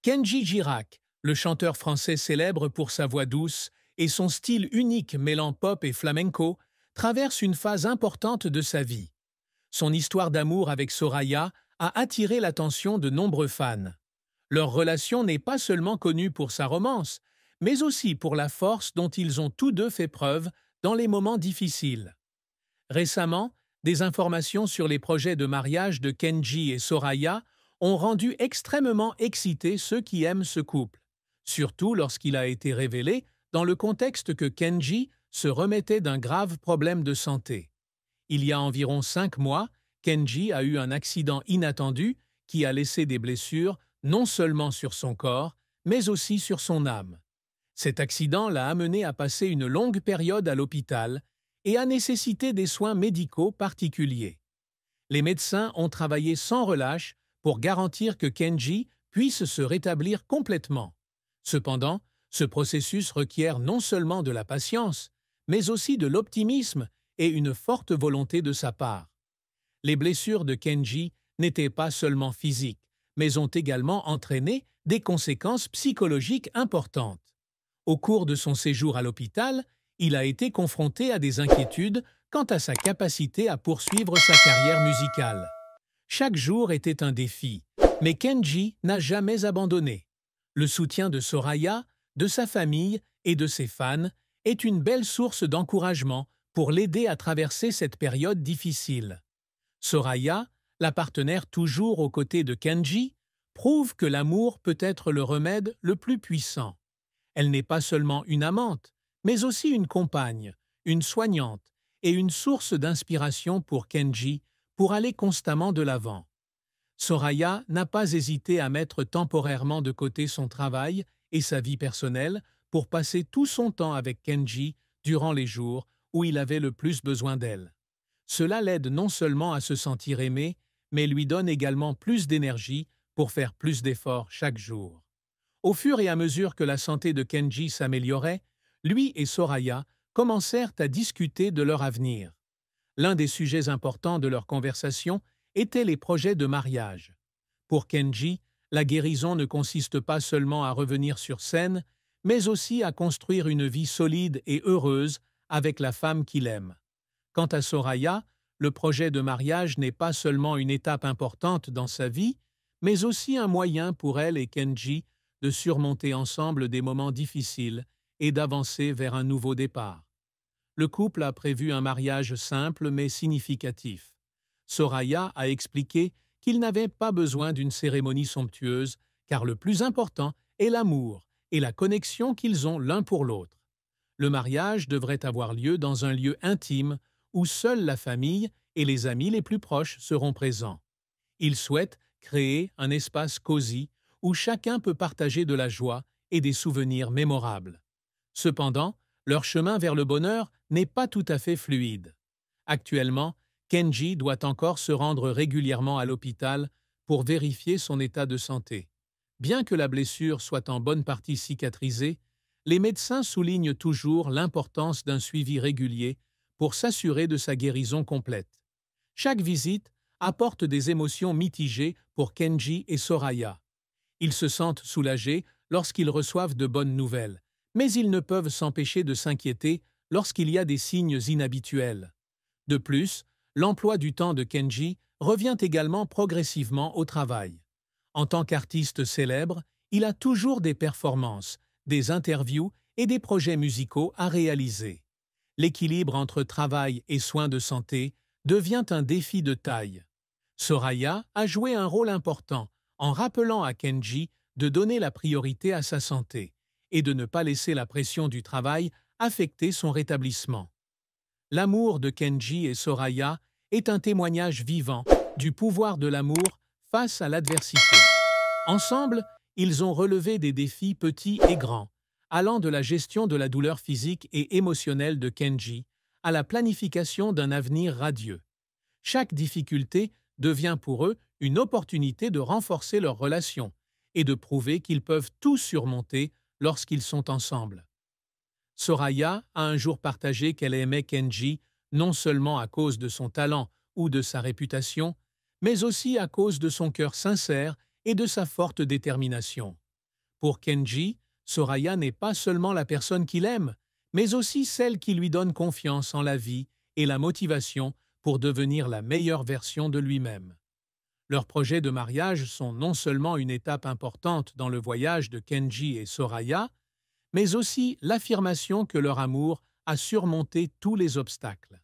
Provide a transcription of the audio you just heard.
Kenji Girac, le chanteur français célèbre pour sa voix douce et son style unique mêlant pop et flamenco, traverse une phase importante de sa vie. Son histoire d'amour avec Soraya a attiré l'attention de nombreux fans. Leur relation n'est pas seulement connue pour sa romance, mais aussi pour la force dont ils ont tous deux fait preuve dans les moments difficiles. Récemment, des informations sur les projets de mariage de Kenji et Soraya ont rendu extrêmement excités ceux qui aiment ce couple, surtout lorsqu'il a été révélé dans le contexte que Kenji se remettait d'un grave problème de santé. Il y a environ 5 mois, Kenji a eu un accident inattendu qui a laissé des blessures non seulement sur son corps, mais aussi sur son âme. Cet accident l'a amené à passer une longue période à l'hôpital et a nécessité des soins médicaux particuliers. Les médecins ont travaillé sans relâche pour garantir que Kenji puisse se rétablir complètement. Cependant, ce processus requiert non seulement de la patience, mais aussi de l'optimisme et une forte volonté de sa part. Les blessures de Kenji n'étaient pas seulement physiques, mais ont également entraîné des conséquences psychologiques importantes. Au cours de son séjour à l'hôpital, il a été confronté à des inquiétudes quant à sa capacité à poursuivre sa carrière musicale. Chaque jour était un défi, mais Kenji n'a jamais abandonné. Le soutien de Soraya, de sa famille et de ses fans est une belle source d'encouragement pour l'aider à traverser cette période difficile. Soraya, la partenaire toujours aux côtés de Kenji, prouve que l'amour peut être le remède le plus puissant. Elle n'est pas seulement une amante, mais aussi une compagne, une soignante et une source d'inspiration pour Kenji pour aller constamment de l'avant. Soraya n'a pas hésité à mettre temporairement de côté son travail et sa vie personnelle pour passer tout son temps avec Kenji durant les jours où il avait le plus besoin d'elle. Cela l'aide non seulement à se sentir aimé, mais lui donne également plus d'énergie pour faire plus d'efforts chaque jour. Au fur et à mesure que la santé de Kenji s'améliorait, lui et Soraya commencèrent à discuter de leur avenir. L'un des sujets importants de leur conversation était les projets de mariage. Pour Kenji, la guérison ne consiste pas seulement à revenir sur scène, mais aussi à construire une vie solide et heureuse avec la femme qu'il aime. Quant à Soraya, le projet de mariage n'est pas seulement une étape importante dans sa vie, mais aussi un moyen pour elle et Kenji de surmonter ensemble des moments difficiles et d'avancer vers un nouveau départ. Le couple a prévu un mariage simple mais significatif. Soraya a expliqué qu'il n'avait pas besoin d'une cérémonie somptueuse, car le plus important est l'amour et la connexion qu'ils ont l'un pour l'autre. Le mariage devrait avoir lieu dans un lieu intime où seule la famille et les amis les plus proches seront présents. Ils souhaitent créer un espace cosy où chacun peut partager de la joie et des souvenirs mémorables. Cependant, leur chemin vers le bonheur n'est pas tout à fait fluide. Actuellement, Kenji doit encore se rendre régulièrement à l'hôpital pour vérifier son état de santé. Bien que la blessure soit en bonne partie cicatrisée, les médecins soulignent toujours l'importance d'un suivi régulier pour s'assurer de sa guérison complète. Chaque visite apporte des émotions mitigées pour Kenji et Soraya. Ils se sentent soulagés lorsqu'ils reçoivent de bonnes nouvelles, mais ils ne peuvent s'empêcher de s'inquiéter lorsqu'il y a des signes inhabituels. De plus, l'emploi du temps de Kenji revient également progressivement au travail. En tant qu'artiste célèbre, il a toujours des performances, des interviews et des projets musicaux à réaliser. L'équilibre entre travail et soins de santé devient un défi de taille. Soraya a joué un rôle important en rappelant à Kenji de donner la priorité à sa santé et de ne pas laisser la pression du travail affecter son rétablissement. L'amour de Kenji et Soraya est un témoignage vivant du pouvoir de l'amour face à l'adversité. Ensemble, ils ont relevé des défis petits et grands, allant de la gestion de la douleur physique et émotionnelle de Kenji à la planification d'un avenir radieux. Chaque difficulté devient pour eux une opportunité de renforcer leur relation et de prouver qu'ils peuvent tout surmonter lorsqu'ils sont ensemble. Soraya a un jour partagé qu'elle aimait Kenji non seulement à cause de son talent ou de sa réputation, mais aussi à cause de son cœur sincère et de sa forte détermination. Pour Kenji, Soraya n'est pas seulement la personne qu'il aime, mais aussi celle qui lui donne confiance en la vie et la motivation pour devenir la meilleure version de lui-même. Leurs projets de mariage sont non seulement une étape importante dans le voyage de Kenji et Soraya, mais aussi l'affirmation que leur amour a surmonté tous les obstacles.